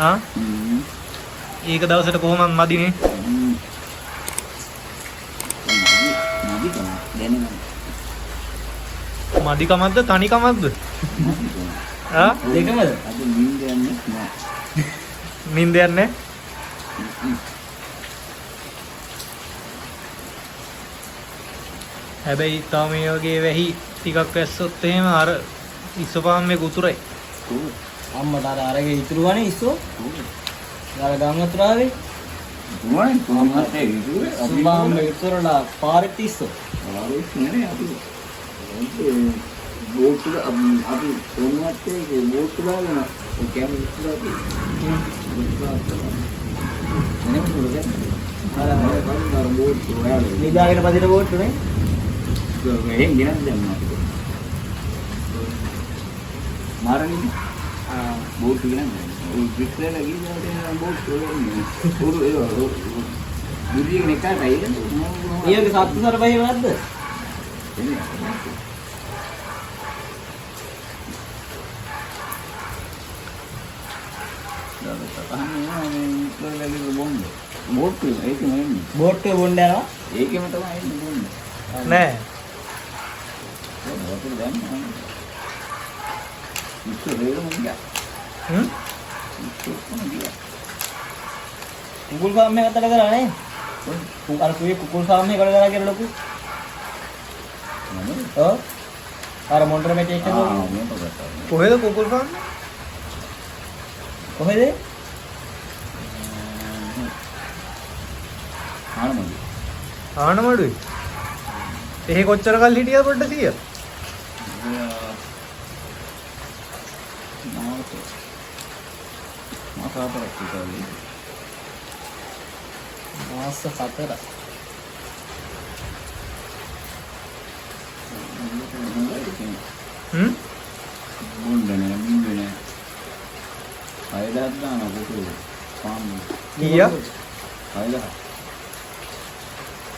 ආ ඒක දවසට කොහොමද මදිනේ මදිකමක්ද තනිකමක්ද ආ දෙකමද අද නිින්ද යන්නේ නැහැ. නිින්ද යන්නේ හැබැයි තාම මේ වගේ වැහි ටිකක් ඇස්සොත් එහෙම අර ඉස්සපාම් එක උතුරයි අම්මට අරගේ ඉතුරු වනේ ඉස්සෝ අර ගම් වතුරාවේ මොයි කොහොමද ඒ විදුවේ සුබාම් ඉතුරුලා පාරෙත් ඉස්සෝ ආවෙත් නේ අපි බෝට් එක අපි කොහොමද ඒ බෝට් එක දාගෙන ඒ කැමරා ඉස්සරහ තියෙන්නේ අර බෝට් එක නිදාගෙන පදින බෝට් උනේ එහෙන් ගෙනත් දැම්මා මාරණි බෝට් එක ගෙනත් ඔය පිටරල ගිහින් බෝට් එක උරු ඒ බුදියේ නෙකා රයිද ඊයක සත්තුසර බහේ නැද්ද බෝට් එක ඒකම එන්නේ බෝට් එක බොන්න යනවා ඒකම තමයි එන්නේ බෝන්නේ නෑ බෝට් එක දැන් ඉස්සර රේරම ගියා හ්ම් කුකුල් ෆාම් එකකට කරා නේ අර කුකුල් ෆාම් එකකට කරා කියලා ලොකු ඔව් අර මොන්ටර මෙටේක් එක කොහෙද කුකුල් ෆාම් කොහෙද ආනමඩුයි එහෙ කොච්චර කල් හිටියද පොඩ්ඩ සිය මාස 4 හ්ම් බොන්නේ මින්දනේ අයදාත් දාන කුකුල් ෆාම් කීයක් අයදා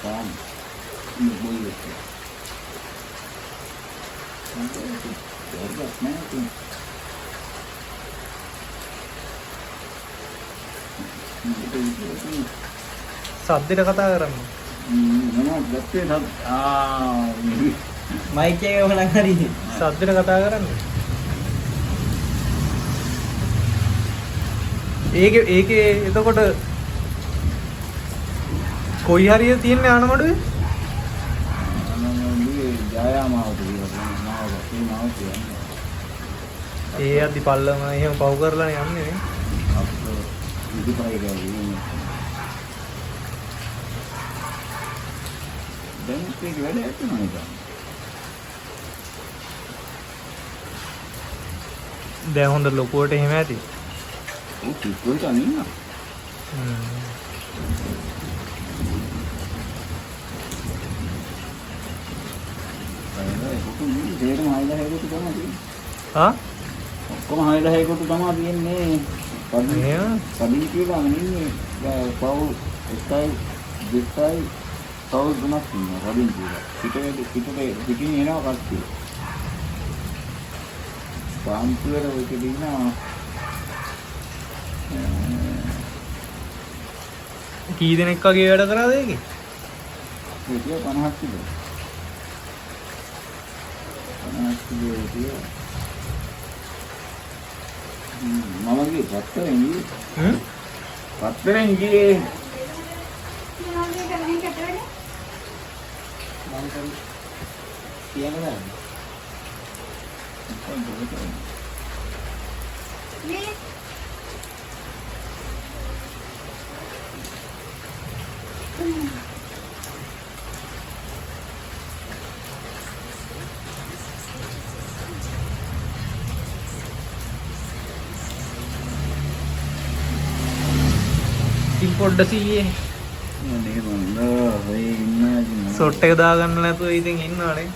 ෆාම් බොයිද සද්දෙට කතා කරන්නේ මොනවද දැක්කේ මයික් එක වහලා හරි සද්දෙට කතා කරන්නේ ඒකේ එතකොට කොයි හරිය තියන්නේ ආනමඩුවේ ඒ අද්දි පල්ලම එහෙම පව් කරලානේ යන්නේ නේ දැන් හොඳ ලොකුවට එහෙම ඇති හා ඔක්කොම 6000කට තමයි තියෙන්නේ. පදින් කියලා අනින්නේ පව් එකයි දෙකයි පව් තුනක් තියෙනවා පදින් කියලා. පිටින් එනවා කට්ටිය. පාම්පුවර ඔය කියනවා කී දෙනෙක් වගේ වැඩ කරාද ඒකේ? ඒක 50ක් කිලෝ. 50ක් කිලෝ කියලා. මම ගියේ පත්තරෙන් ගියේ. පත්තරෙන් ගියේ. කියනවා ඉතින් පොඩ්ඩ සීයේ නේ මන්ද ඔය ඉන්න සොට් එක දාගන්න නැතුව ඉතින් ඉන්නවනේ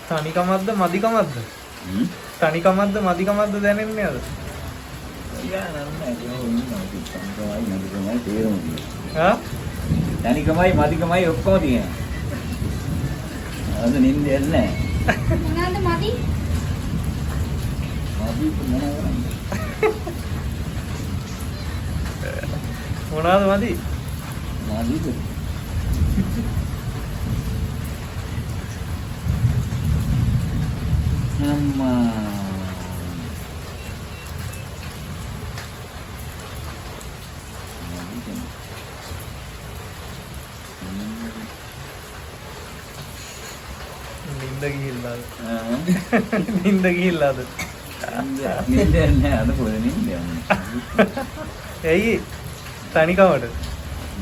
තනිකමක්ද මදිකමක්ද තනිකමක්ද මදිකමක්ද දැනෙන්නේ අද යා නෑ නෑ ඒක නෑ තේරුම් හා තනිකමයි මදිකමයි ඔක්කොම තියෙනවා. අද නින්ද යන්නේ මොනවාද මදි? මදි මොනවාද මදි? මදිද? අම්මා නින්ද ගිහිල්ලාද? නින්ද ගිහිල්ලාද? නින්ද යන්නේ අද පොර නින්ද යන්නේ. ඇයි තනිකමට?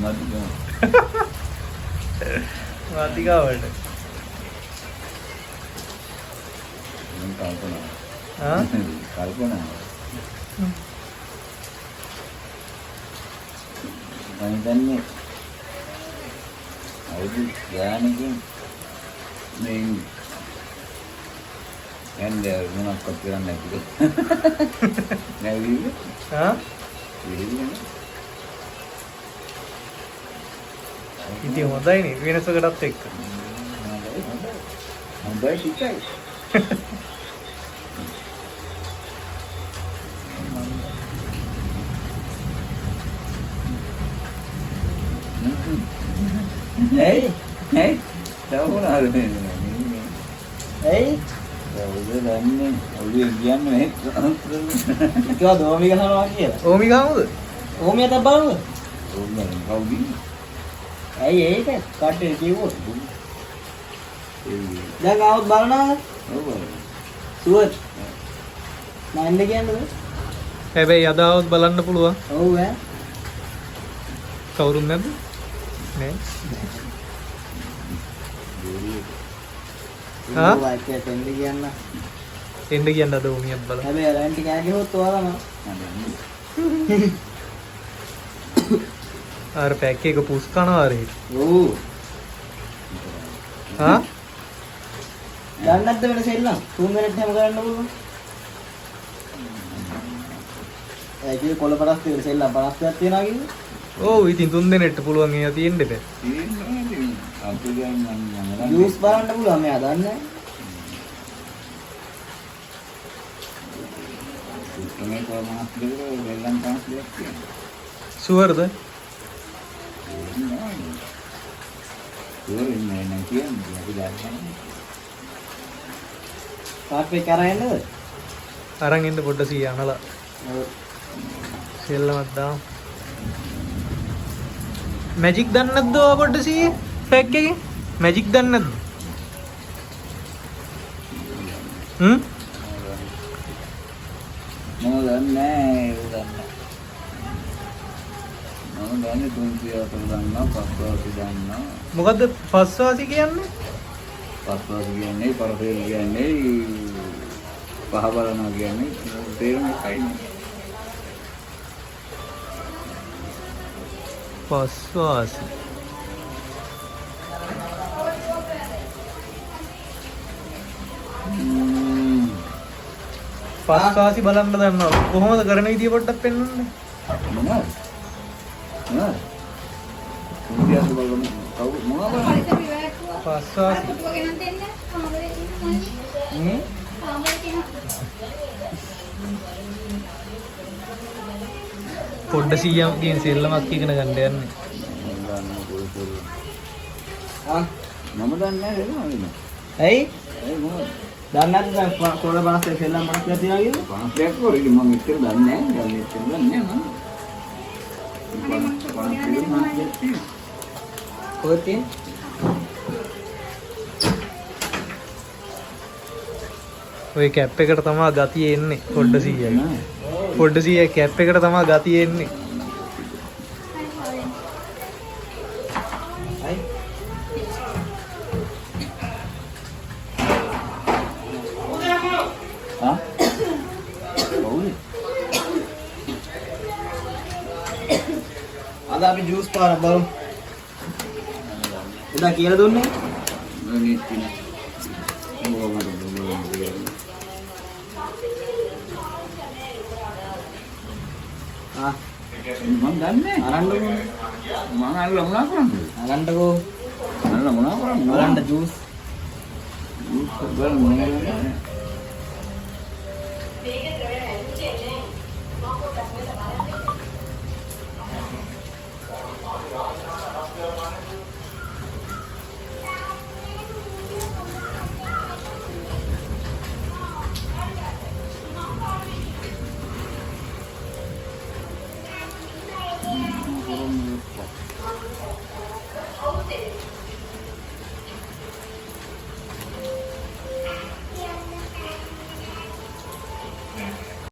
මදිකම. මදිකමට. මම කල්පනා. ආ? කල්පනා. මම දන්නේ අවුරුදු ගානකින් මේ එන්නේ මොනක්වත් කරන්නේ නැතිද? නැවිද? ආ? විහිදෙන්නේ. ඉතින් හොඳයිනේ වෙනසකටත් එක්ක. හොඳයි සිතයි. Hey, hey, tahu nak ada ni. Hey, Tahu dah ni. Oleh gian ni. itu ada Omi gahනවා කියලා. ඕමි ගාමුද? Omi අත බලන්න. Oh, kau ni. ඇයි ඒක? කට්ටේ කිව්වොත්. Eh, දැන් ආවොත් බලනවා. oh. සුවත්. නැන්ද කියන්නද? හැබැයි අදාවත් බලන්න පුළුවන්. ඔව් ඈ. කවුරුත් නැද්ද? නෑ. ආ? ඔව් අයියට එන්න කියන්න. එන්න කියන්න අද ඕමියක් බලන්න. හැබැයි රැන්ටි කෑගියොත් ඔයාලම අර පැක් එක පුස් කනවා රේ. ඔව්. ආ? දන්නේ නැද්ද වෙන සෙල්ලම්? 3 මිනිත් හැම කරන්න පුළුවන්. ඒ කියේ කොළ පරස් තියෙන සෙල්ලම් 50ක් තියනවා කිව්වේ. ඔව් ඉතින් 3 දෙනෙක්ට පුළුවන් ඒවා තියෙන්න බෑ. Apa yang mana? ජූස් බලන්න පුළුවන් මෙයා දන්නේ. Ini kalau manas dulu, belan panas dia. සුවර්ද? Tur ini nanti yang dia jalan. කාට් එක කරා එන්නද? අරන් එන්න පොඩ්ඩ සී අනලා ඔව්. සෙල්ලමක් දාමු. මැජික් දන්නේ නැද්ද ඔය පොඩ්ඩ සී පැක් එකේ? මැජික් දන්නේ නැද්ද? Mau dan naik, mau dan itu dia terdanna, pasal terdanna, මොකද්ද පස්වාසි කියන්නේ? pasal begini, pasal begini, pahabaran begini, dia nak kain. පස්වාසි. පස්වාසි බලන්න දන්නවා. කොහොමද කරන විදිය පොඩ්ඩක් පෙන්වන්න. Mana? Mana? Dia tu kalau tahu, mana apa? හරිත පිළිවෙලක් පස්වාසි. පුටුව ගෙනත් දෙන්න. කාමරේ තියෙනවා. හ්ම්. කාමරේ තියෙනවා. පොඩ්ඩ සීයම් කියන සෙල්ලමක් ඉගෙන ගන්න යන්නේ. ආ Nama dan naik mana ni? ඇයි? Mana? දන්නේ නැද්ද දැන් කොළ පරස් එක සෙල්ලම් 50ක් තියනවා කිව්වේ? Panas dia kau ini mau mikir dan naik, mana? Panas dia mana? කොහෙද තියෙන්නේ? ඔය කැප් එකට තමයි ගතිය එන්නේ පොඩ්ඩ සීයයි. පොඩ්ඩ සීයයි කැප් එකට තමයි ගතිය එන්නේ. ඇයි? Hah? Boleh. අද අපි ජූස් පාන බලමු. එදා කියලා දුන්නේ? Ini ini. Oh, mana? ආ Memang dan naik. අරන් දුන්නේ. මම අල්ල මොනා කරන්නේ? අලන්ටකෝ. අල්ල මොනා කරන්නේ? අලන්ට ජූස්. බල මොනවා